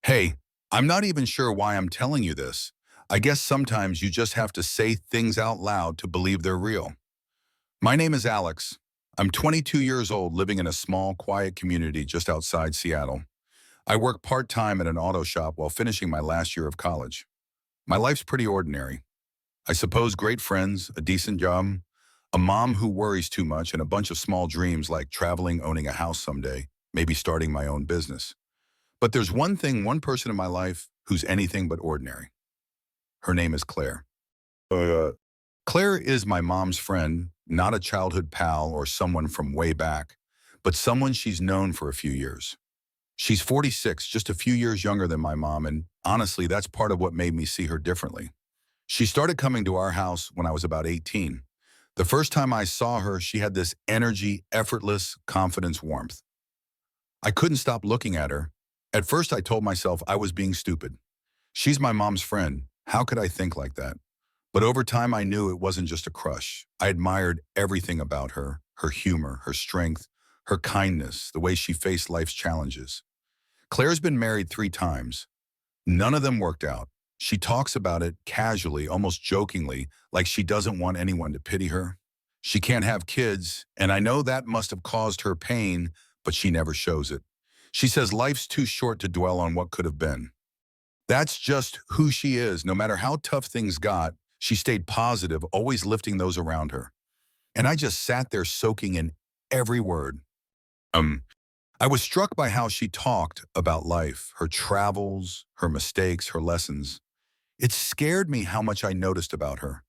Hey, I'm not even sure why I'm telling you this. I guess sometimes you just have to say things out loud to believe they're real. My name is Alex. I'm 22 years old, living in a small, quiet community just outside Seattle. I work part-time at an auto shop while finishing my last year of college. My life's pretty ordinary. I suppose great friends, a decent job, a mom who worries too much, and a bunch of small dreams like traveling, owning a house someday, maybe starting my own business. But there's one person in my life who's anything but ordinary. Her name is Claire. Uh, Claire is my mom's friend, not a childhood pal or someone from way back, but someone she's known for a few years. She's 46, just a few years younger than my mom, and honestly, that's part of what made me see her differently. She started coming to our house when I was about 18. The first time I saw her, she had this energy, effortless confidence, warmth. I couldn't stop looking at her. At first, I told myself I was being stupid. She's my mom's friend. How could I think like that? But over time, I knew it wasn't just a crush. I admired everything about her, her humor, her strength, her kindness, the way she faced life's challenges. Claire's been married 3 times. None of them worked out. She talks about it casually, almost jokingly, like she doesn't want anyone to pity her. She can't have kids, and I know that must have caused her pain, but she never shows it. She says life's too short to dwell on what could have been. That's just who she is. No matter how tough things got, she stayed positive, always lifting those around her. And I just sat there soaking in every word. Um, I was struck by how she talked about life, her travels, her mistakes, her lessons. It scared me how much I noticed about her.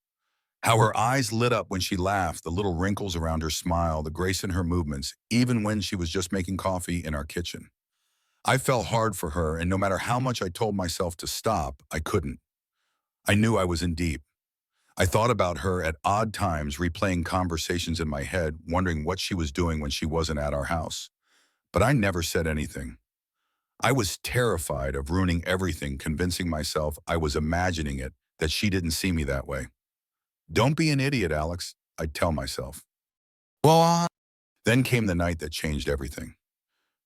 How her eyes lit up when she laughed, the little wrinkles around her smile, the grace in her movements, even when she was just making coffee in our kitchen. I fell hard for her, and no matter how much I told myself to stop, I couldn't. I knew I was in deep. I thought about her at odd times, replaying conversations in my head, wondering what she was doing when she wasn't at our house. But I never said anything. I was terrified of ruining everything, convincing myself I was imagining it, that she didn't see me that way. Don't be an idiot, Alex, I'd tell myself. Then came the night that changed everything.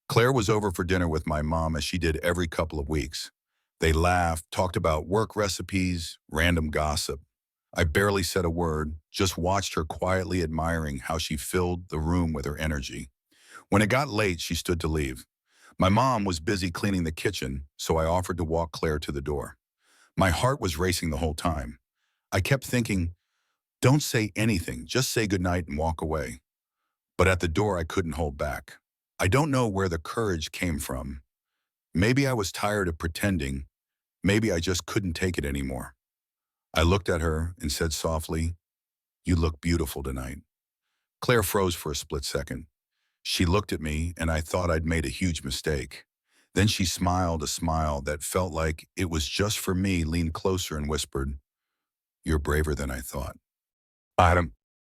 Claire was over for dinner with my mom as she did every couple of weeks. They laughed, talked about work recipes, random gossip. I barely said a word, just watched her quietly admiring how she filled the room with her energy. When it got late, she stood to leave. My mom was busy cleaning the kitchen, so I offered to walk Claire to the door. My heart was racing the whole time. I kept thinking, don't say anything, just say goodnight and walk away. But at the door, I couldn't hold back. I don't know where the courage came from. Maybe I was tired of pretending. Maybe I just couldn't take it anymore. I looked at her and said softly, "You look beautiful tonight." Claire froze for a split second. She looked at me, and I thought I'd made a huge mistake. Then she smiled a smile that felt like it was just for me, leaned closer and whispered, "You're braver than I thought." Adam,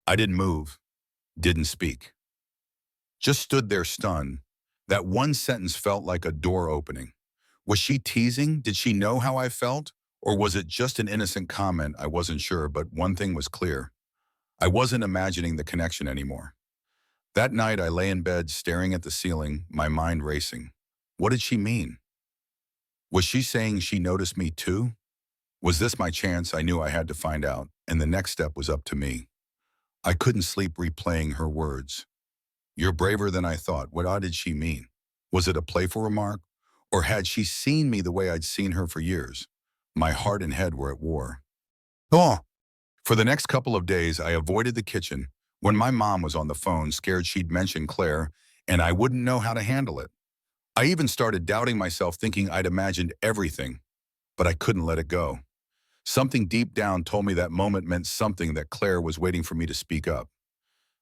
I didn't move, didn't speak. Just stood there stunned. That one sentence felt like a door opening. Was she teasing? Did she know how I felt? Or was it just an innocent comment? I wasn't sure, but one thing was clear. I wasn't imagining the connection anymore. That night, I lay in bed staring at the ceiling, my mind racing. What did she mean? Was she saying she noticed me too? Was this my chance? I knew I had to find out, and the next step was up to me. I couldn't sleep replaying her words. "You're braver than I thought." What did she mean? Was it a playful remark? Or had she seen me the way I'd seen her for years? My heart and head were at war. Oh! For the next couple of days, I avoided the kitchen. When my mom was on the phone, scared she'd mention Claire, and I wouldn't know how to handle it. I even started doubting myself, thinking I'd imagined everything, but I couldn't let it go. Something deep down told me that moment meant something, that Claire was waiting for me to speak up.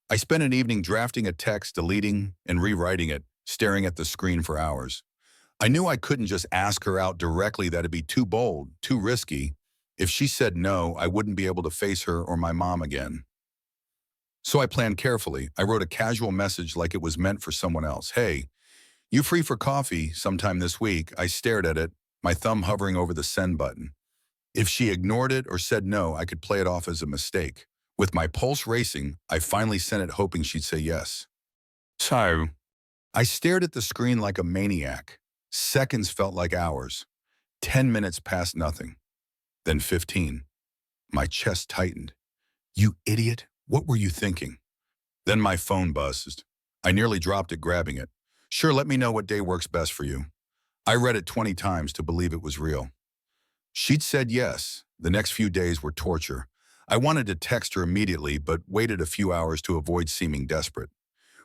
I spent an evening drafting a text, deleting and rewriting it, staring at the screen for hours. I knew I couldn't just ask her out directly. That'd be too bold, too risky. If she said no, I wouldn't be able to face her or my mom again. So I planned carefully. I wrote a casual message like it was meant for someone else. "Hey, you free for coffee sometime this week?" I stared at it, my thumb hovering over the send button. If she ignored it or said no, I could play it off as a mistake. With my pulse racing, I finally sent it, hoping she'd say yes. So I stared at the screen like a maniac. Seconds felt like hours. 10 minutes passed nothing. Then 15. My chest tightened. You idiot, what were you thinking? Then my phone buzzed. I nearly dropped it grabbing it. Sure, let me know what day works best for you. I read it 20 times to believe it was real. She'd said yes. The next few days were torture. I wanted to text her immediately, but waited a few hours to avoid seeming desperate.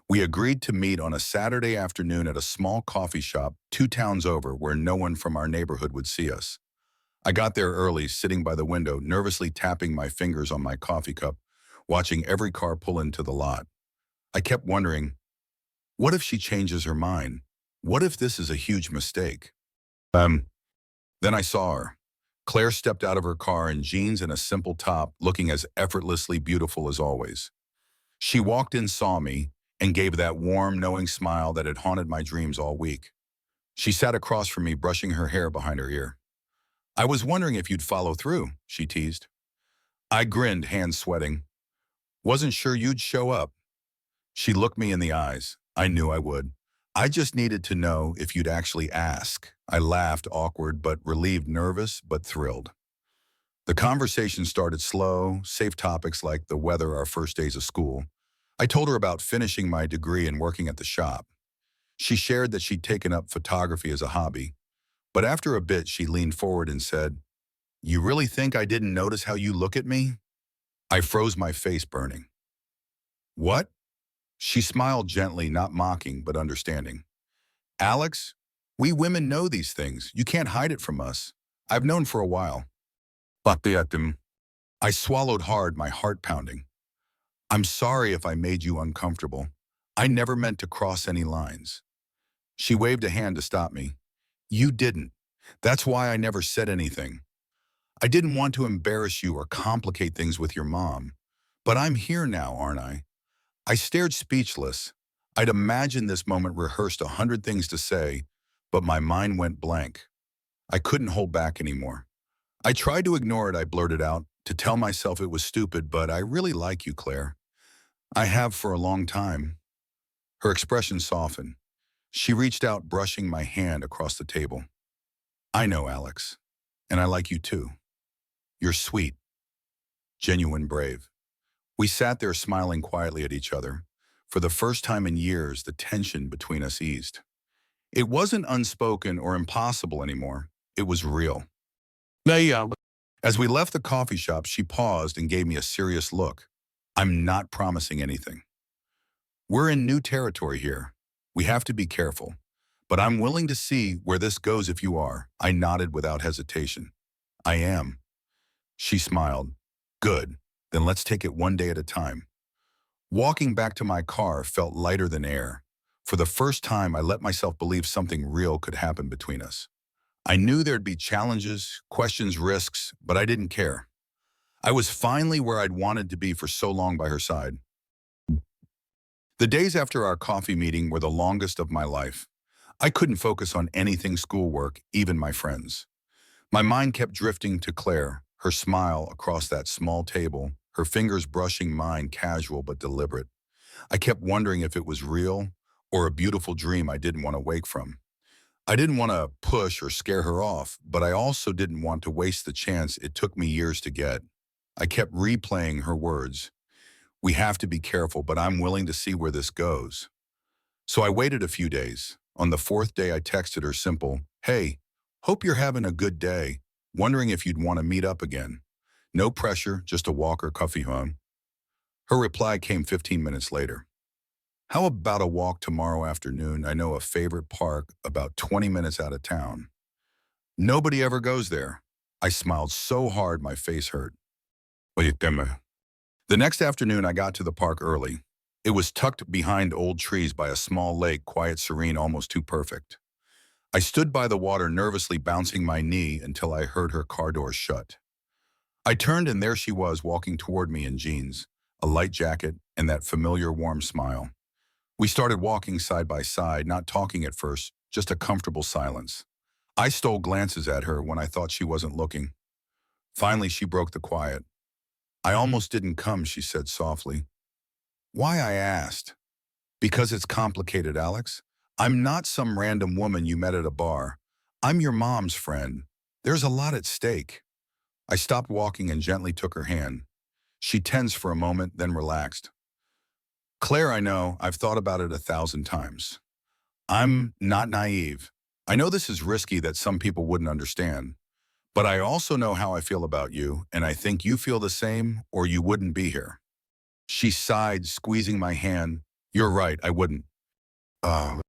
We agreed to meet on a Saturday afternoon at a small coffee shop 2 towns over where no one from our neighborhood would see us. I got there early, sitting by the window, nervously tapping my fingers on my coffee cup, watching every car pull into the lot. I kept wondering, what if she changes her mind? What if this is a huge mistake? Then I saw her. Claire stepped out of her car in jeans and a simple top, looking as effortlessly beautiful as always. She walked in, saw me, and gave that warm, knowing smile that had haunted my dreams all week. She sat across from me, brushing her hair behind her ear. I was wondering if you'd follow through, she teased. I grinned, hands sweating. Wasn't sure you'd show up. She looked me in the eyes. I knew I would. I just needed to know if you'd actually ask. I laughed, awkward but relieved, nervous but thrilled. The conversation started slow, safe topics like the weather, our first days of school. I told her about finishing my degree and working at the shop. She shared that she'd taken up photography as a hobby. But after a bit, she leaned forward and said, "You really think I didn't notice how you look at me?" I froze, my face burning. What? She smiled gently, not mocking, but understanding. Alex, we women know these things. You can't hide it from us. I've known for a while. I swallowed hard, my heart pounding. I'm sorry if I made you uncomfortable. I never meant to cross any lines. She waved a hand to stop me. You didn't. That's why I never said anything. I didn't want to embarrass you or complicate things with your mom. But I'm here now, aren't I? I stared speechless. I'd imagined this moment, rehearsed 100 things to say, but my mind went blank. I couldn't hold back anymore. I tried to ignore it, I blurted out, to tell myself it was stupid, but I really like you, Claire. I have for a long time. Her expression softened. She reached out, brushing my hand across the table. I know, Alex, and I like you too. You're sweet, genuine, brave. We sat there smiling quietly at each other. For the first time in years, the tension between us eased. It wasn't unspoken or impossible anymore. It was real. As we left the coffee shop, she paused and gave me a serious look. I'm not promising anything. We're in new territory here. We have to be careful. But I'm willing to see where this goes if you are. I nodded without hesitation. I am. She smiled. Good. Then let's take it one day at a time. Walking back to my car felt lighter than air. For the first time, I let myself believe something real could happen between us. I knew there'd be challenges, questions, risks, but I didn't care. I was finally where I'd wanted to be for so long, by her side. The days after our coffee meeting were the longest of my life. I couldn't focus on anything schoolwork, even my friends. My mind kept drifting to Claire, her smile across that small table, her fingers brushing mine, casual but deliberate. I kept wondering if it was real or a beautiful dream I didn't want to wake from. I didn't want to push or scare her off, but I also didn't want to waste the chance it took me years to get. I kept replaying her words. We have to be careful, but I'm willing to see where this goes. So I waited a few days. On the fourth day, I texted her simple, "Hey, hope you're having a good day. Wondering if you'd want to meet up again. No pressure, just a walk or coffee home." Her reply came 15 minutes later. How about a walk tomorrow afternoon? I know a favorite park about 20 minutes out of town. Nobody ever goes there. I smiled so hard my face hurt. The next afternoon, I got to the park early. It was tucked behind old trees by a small lake, quiet, serene, almost too perfect. I stood by the water, nervously bouncing my knee until I heard her car door shut. I turned and there she was, walking toward me in jeans, a light jacket, and that familiar warm smile. We started walking side by side, not talking at first, just a comfortable silence. I stole glances at her when I thought she wasn't looking. Finally, she broke the quiet. I almost didn't come, she said softly. Why, I asked. Because it's complicated, Alex. I'm not some random woman you met at a bar. I'm your mom's friend. There's a lot at stake. I stopped walking and gently took her hand. She tensed for a moment, then relaxed. Claire, I know, I've thought about it 1,000 times. I'm not naive. I know this is risky that some people wouldn't understand, but I also know how I feel about you, and I think you feel the same or you wouldn't be here. She sighed, squeezing my hand. You're right, I wouldn't. Uh,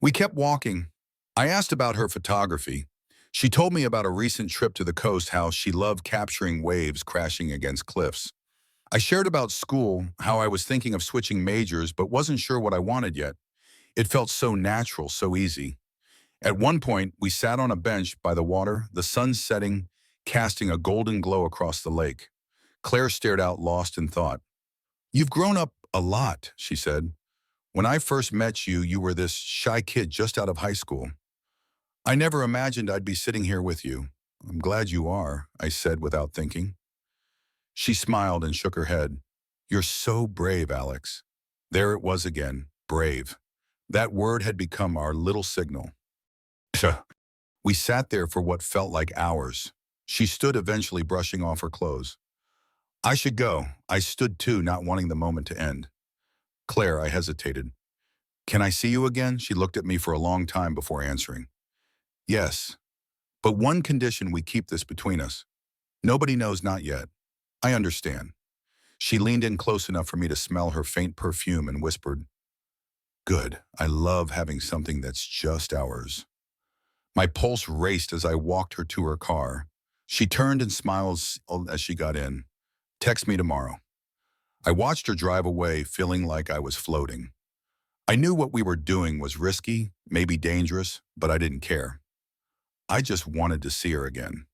we kept walking. I asked about her photography. She told me about a recent trip to the coast, how she loved capturing waves crashing against cliffs. I shared about school, how I was thinking of switching majors but wasn't sure what I wanted yet. It felt so natural, so easy. At one point, we sat on a bench by the water, the sun setting, casting a golden glow across the lake. Claire stared out, lost in thought. You've grown up a lot, she said. When I first met you, you were this shy kid just out of high school. I never imagined I'd be sitting here with you. I'm glad you are, I said without thinking. She smiled and shook her head. You're so brave, Alex. There it was again, brave. That word had become our little signal. We sat there for what felt like hours. She stood, eventually brushing off her clothes. I should go. I stood too, not wanting the moment to end. Claire, I hesitated. Can I see you again? She looked at me for a long time before answering. Yes, but one condition: we keep this between us. Nobody knows, not yet. I understand. She leaned in close enough for me to smell her faint perfume and whispered, Good, I love having something that's just ours. My pulse raced as I walked her to her car. She turned and smiled as she got in. Text me tomorrow. I watched her drive away, feeling like I was floating. I knew what we were doing was risky, maybe dangerous, but I didn't care. I just wanted to see her again.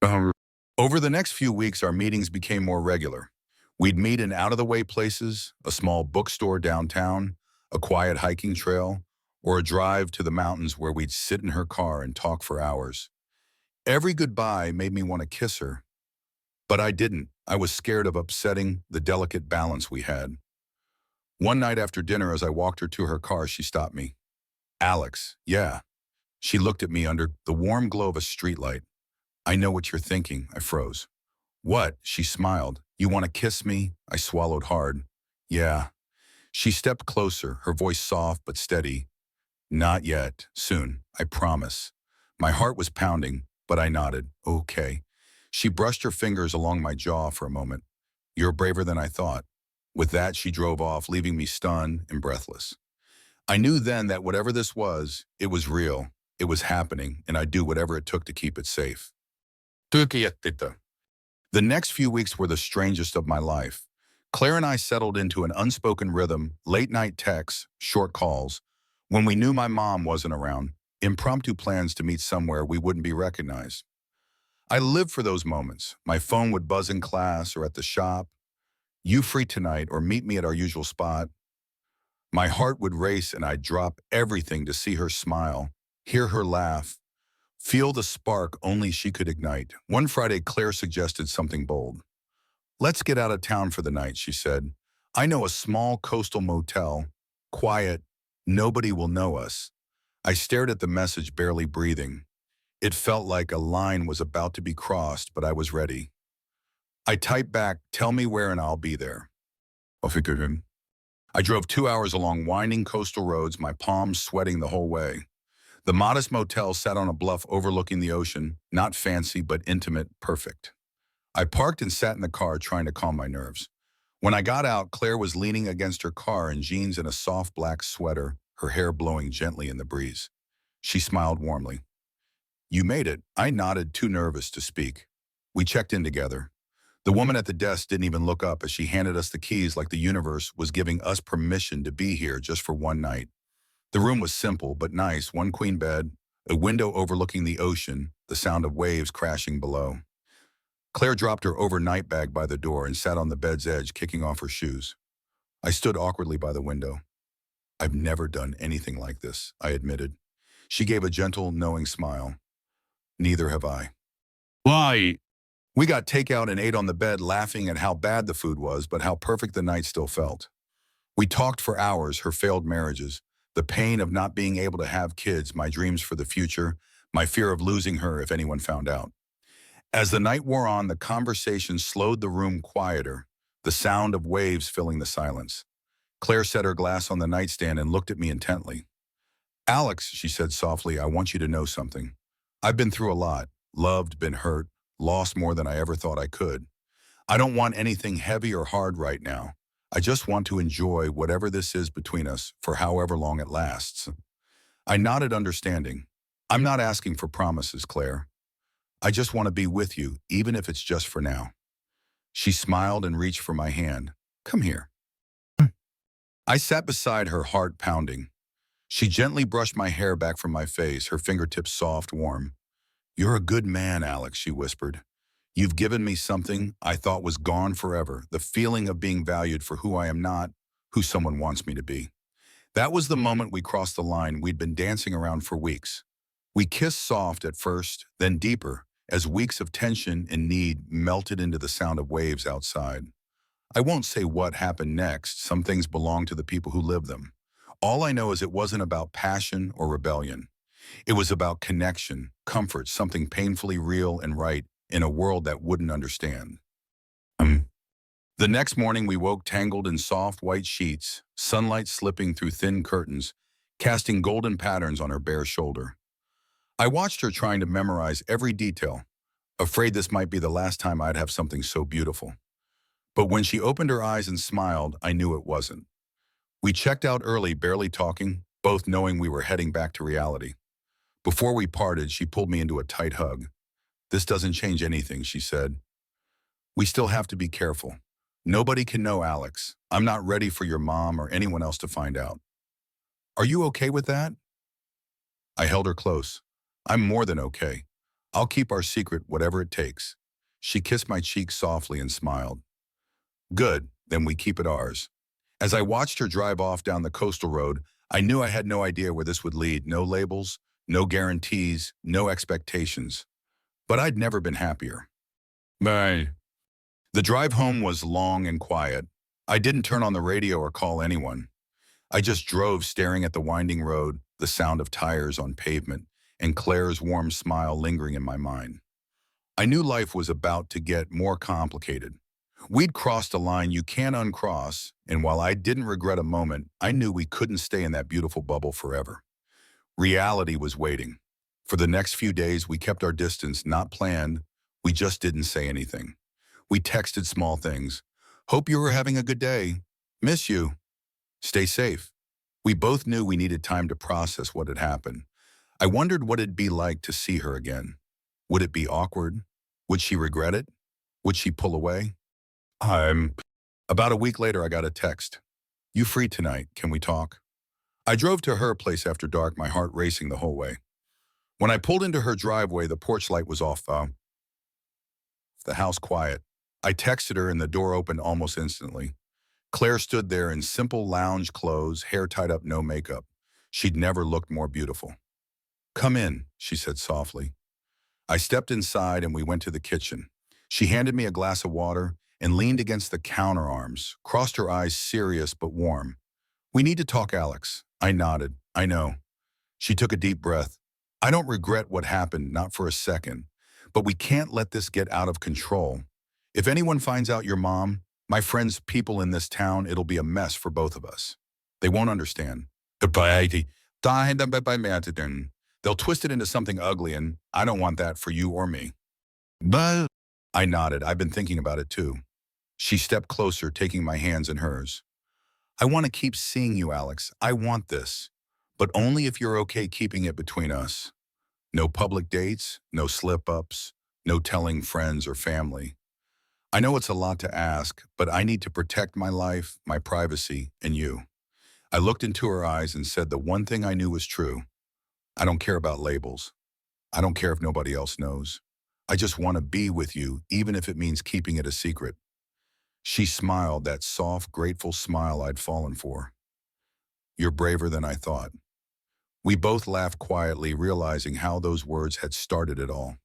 Over the next few weeks, our meetings became more regular. We'd meet in out-of-the-way places, a small bookstore downtown, a quiet hiking trail, or a drive to the mountains where we'd sit in her car and talk for hours. Every goodbye made me want to kiss her, but I didn't. I was scared of upsetting the delicate balance we had. One night after dinner, as I walked her to her car, she stopped me. Alex, yeah. She looked at me under the warm glow of a streetlight. I know what you're thinking. I froze. What? She smiled. You want to kiss me? I swallowed hard. Yeah. She stepped closer, her voice soft but steady. Not yet. Soon. I promise. My heart was pounding, but I nodded. Okay. She brushed her fingers along my jaw for a moment. You're braver than I thought. With that, she drove off, leaving me stunned and breathless. I knew then that whatever this was, it was real. It was happening, and I'd do whatever it took to keep it safe. The next few weeks were the strangest of my life. Claire and I settled into an unspoken rhythm, late-night texts, short calls. When we knew my mom wasn't around, impromptu plans to meet somewhere we wouldn't be recognized. I lived for those moments. My phone would buzz in class or at the shop. You free tonight, or meet me at our usual spot. My heart would race and I'd drop everything to see her smile, hear her laugh, feel the spark only she could ignite. One Friday, Claire suggested something bold. Let's get out of town for the night, she said. I know a small coastal motel, quiet, nobody will know us. I stared at the message, barely breathing. It felt like a line was about to be crossed, but I was ready. I typed back, tell me where and I'll be there. I drove 2 hours along winding coastal roads, my palms sweating the whole way. The modest motel sat on a bluff overlooking the ocean, not fancy but intimate, perfect. I parked and sat in the car, trying to calm my nerves. When I got out, Claire was leaning against her car in jeans and a soft black sweater, her hair blowing gently in the breeze. She smiled warmly. You made it. I nodded, too nervous to speak. We checked in together. The woman at the desk didn't even look up as she handed us the keys, like the universe was giving us permission to be here just for one night. The room was simple but nice, one queen bed, a window overlooking the ocean, the sound of waves crashing below. Claire dropped her overnight bag by the door and sat on the bed's edge, kicking off her shoes. I stood awkwardly by the window. I've never done anything like this, I admitted. She gave a gentle, knowing smile. Neither have I. Why? We got takeout and ate on the bed, laughing at how bad the food was, but how perfect the night still felt. We talked for hours, her failed marriages, The pain of not being able to have kids, my dreams for the future, my fear of losing her if anyone found out. As the night wore on, the conversation slowed the room quieter, the sound of waves filling the silence. Claire set her glass on the nightstand and looked at me intently. Alex, she said softly, I want you to know something. I've been through a lot, loved, been hurt, lost more than I ever thought I could. I don't want anything heavy or hard right now. I just want to enjoy whatever this is between us for however long it lasts. I nodded understanding. I'm not asking for promises, Claire. I just want to be with you, even if it's just for now. She smiled and reached for my hand. Come here. I sat beside her, heart pounding. She gently brushed my hair back from my face, her fingertips soft, warm. You're a good man, Alex, she whispered. You've given me something I thought was gone forever, the feeling of being valued for who I am not, who someone wants me to be. That was the moment we crossed the line we'd been dancing around for weeks. We kissed soft at first, then deeper, as weeks of tension and need melted into the sound of waves outside. I won't say what happened next. Some things belong to the people who live them. All I know is it wasn't about passion or rebellion. It was about connection, comfort, something painfully real and right in a world that wouldn't understand. The next morning we woke tangled in soft white sheets, sunlight slipping through thin curtains, casting golden patterns on her bare shoulder. I watched her trying to memorize every detail, afraid this might be the last time I'd have something so beautiful. But when she opened her eyes and smiled, I knew it wasn't. We checked out early, barely talking, both knowing we were heading back to reality. Before we parted, she pulled me into a tight hug. This doesn't change anything, she said. We still have to be careful. Nobody can know, Alex. I'm not ready for your mom or anyone else to find out. Are you okay with that? I held her close. I'm more than okay. I'll keep our secret whatever it takes. She kissed my cheek softly and smiled. Good, then we keep it ours. As I watched her drive off down the coastal road, I knew I had no idea where this would lead. No labels, no guarantees, no expectations. But I'd never been happier. Bye. The drive home was long and quiet. I didn't turn on the radio or call anyone. I just drove, staring at the winding road, the sound of tires on pavement, and Claire's warm smile lingering in my mind. I knew life was about to get more complicated. We'd crossed a line you can't uncross, and while I didn't regret a moment, I knew we couldn't stay in that beautiful bubble forever. Reality was waiting. For the next few days, we kept our distance, not planned. We just didn't say anything. We texted small things. Hope you were having a good day. Miss you. Stay safe. We both knew we needed time to process what had happened. I wondered what it'd be like to see her again. Would it be awkward? Would she regret it? Would she pull away? About a week later, I got a text. You free tonight? Can we talk? I drove to her place after dark, my heart racing the whole way. When I pulled into her driveway, the porch light was off, the house quiet. I texted her and the door opened almost instantly. Claire stood there in simple lounge clothes, hair tied up, no makeup. She'd never looked more beautiful. Come in, she said softly. I stepped inside and we went to the kitchen. She handed me a glass of water and leaned against the counter arms, crossed her eyes serious but warm. We need to talk, Alex. I nodded. I know. She took a deep breath. I don't regret what happened, not for a second. But we can't let this get out of control. If anyone finds out your mom, my friends, people in this town, it'll be a mess for both of us. They won't understand. They'll twist it into something ugly, and I don't want that for you or me. But I nodded. I've been thinking about it too. She stepped closer, taking my hands in hers. I want to keep seeing you, Alex. I want this. But only if you're okay keeping it between us. No public dates, no slip-ups, no telling friends or family. I know it's a lot to ask, but I need to protect my life, my privacy, and you. I looked into her eyes and said the one thing I knew was true. I don't care about labels. I don't care if nobody else knows. I just want to be with you, even if it means keeping it a secret. She smiled, that soft, grateful smile I'd fallen for. You're braver than I thought. We both laughed quietly, realizing how those words had started it all.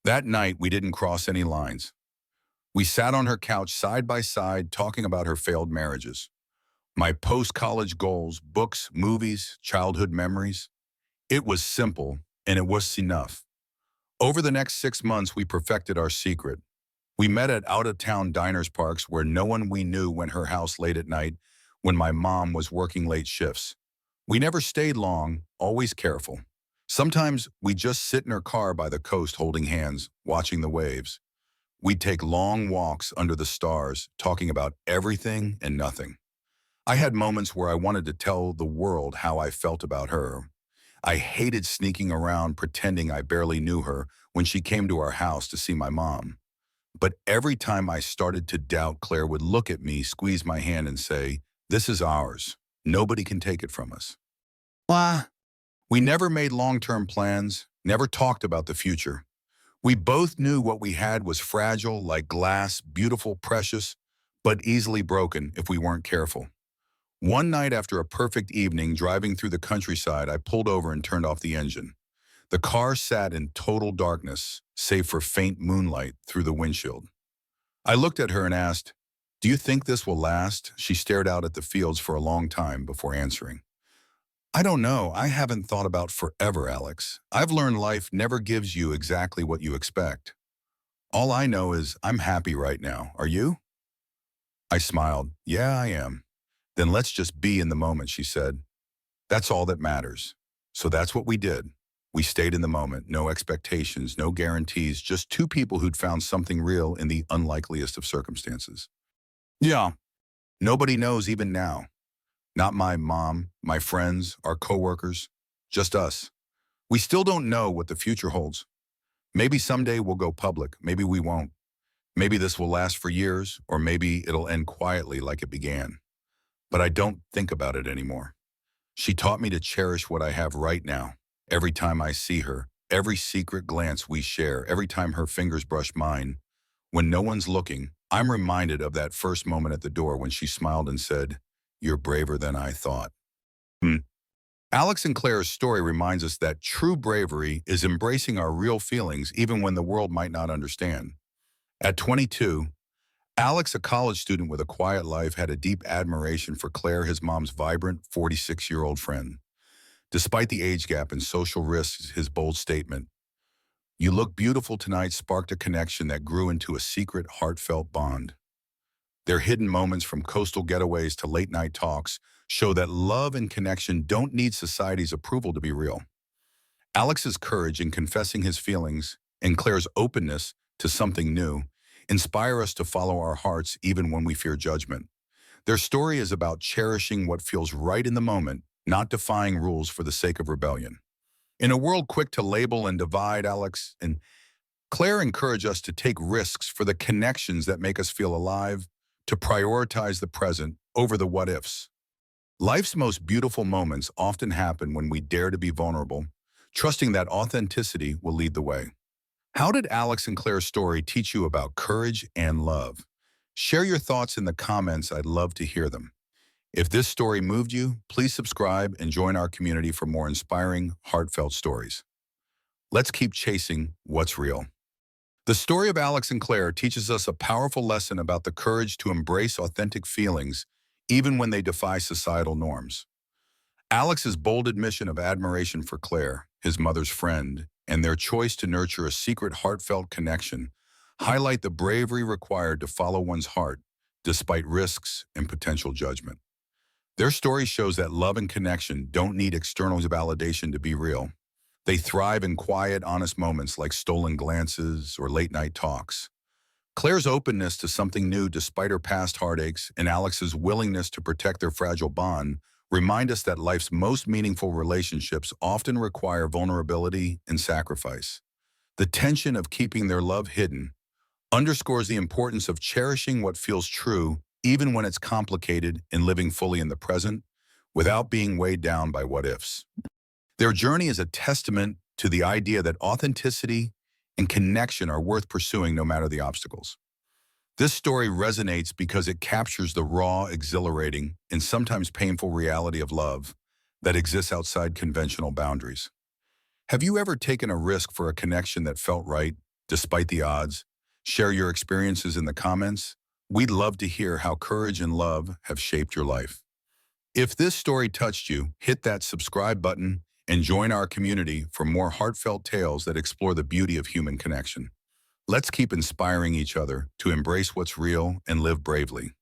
That night, we didn't cross any lines. We sat on her couch side by side, talking about her failed marriages. My post-college goals, books, movies, childhood memories. It was simple, and it was enough. Over the next 6 months, we perfected our secret. We met at out-of-town diners parks where no one we knew went her house late at night when my mom was working late shifts. We never stayed long, always careful. Sometimes we just sit in her car by the coast holding hands, watching the waves. We'd take long walks under the stars, talking about everything and nothing. I had moments where I wanted to tell the world how I felt about her. I hated sneaking around pretending I barely knew her when she came to our house to see my mom. But every time I started to doubt, Claire would look at me, squeeze my hand, and say, "This is ours. Nobody can take it from us." Why? We never made long-term plans, never talked about the future. We both knew what we had was fragile, like glass, beautiful, precious, but easily broken if we weren't careful. One night after a perfect evening driving through the countryside, I pulled over and turned off the engine. The car sat in total darkness, save for faint moonlight through the windshield. I looked at her and asked, "Do you think this will last?" She stared out at the fields for a long time before answering. "I don't know. I haven't thought about forever, Alex. I've learned life never gives you exactly what you expect. All I know is I'm happy right now. Are you?" I smiled. "Yeah, I am." "Then let's just be in the moment," she said. "That's all that matters." So that's what we did. We stayed in the moment, no expectations, no guarantees, just two people who'd found something real in the unlikeliest of circumstances. Yeah, nobody knows even now. Not my mom, my friends, our coworkers, just us. We still don't know what the future holds. Maybe someday we'll go public, maybe we won't. Maybe this will last for years, or maybe it'll end quietly like it began. But I don't think about it anymore. She taught me to cherish what I have right now. Every time I see her, every secret glance we share, every time her fingers brush mine, when no one's looking, I'm reminded of that first moment at the door when she smiled and said, "You're braver than I thought." Hmm. Alex and Claire's story reminds us that true bravery is embracing our real feelings even when the world might not understand. At 22, Alex, a college student with a quiet life, had a deep admiration for Claire, his mom's vibrant 46-year-old friend. Despite the age gap and social risks, his bold statement, "You look beautiful tonight," sparked a connection that grew into a secret, heartfelt bond. Their hidden moments, from coastal getaways to late-night talks, show that love and connection don't need society's approval to be real. Alex's courage in confessing his feelings and Claire's openness to something new inspire us to follow our hearts even when we fear judgment. Their story is about cherishing what feels right in the moment, not defying rules for the sake of rebellion. In a world quick to label and divide, Alex and Claire encourage us to take risks for the connections that make us feel alive, to prioritize the present over the what-ifs. Life's most beautiful moments often happen when we dare to be vulnerable, trusting that authenticity will lead the way. How did Alex and Claire's story teach you about courage and love? Share your thoughts in the comments. I'd love to hear them. If this story moved you, please subscribe and join our community for more inspiring, heartfelt stories. Let's keep chasing what's real. The story of Alex and Claire teaches us a powerful lesson about the courage to embrace authentic feelings, even when they defy societal norms. Alex's bold admission of admiration for Claire, his mother's friend, and their choice to nurture a secret, heartfelt connection highlight the bravery required to follow one's heart despite risks and potential judgment. Their story shows that love and connection don't need external validation to be real. They thrive in quiet, honest moments like stolen glances or late-night talks. Claire's openness to something new despite her past heartaches and Alex's willingness to protect their fragile bond remind us that life's most meaningful relationships often require vulnerability and sacrifice. The tension of keeping their love hidden underscores the importance of cherishing what feels true, even when it's complicated, and living fully in the present without being weighed down by what-ifs. Their journey is a testament to the idea that authenticity and connection are worth pursuing no matter the obstacles. This story resonates because it captures the raw, exhilarating, and sometimes painful reality of love that exists outside conventional boundaries. Have you ever taken a risk for a connection that felt right, despite the odds? Share your experiences in the comments. We'd love to hear how courage and love have shaped your life. If this story touched you, hit that subscribe button and join our community for more heartfelt tales that explore the beauty of human connection. Let's keep inspiring each other to embrace what's real and live bravely.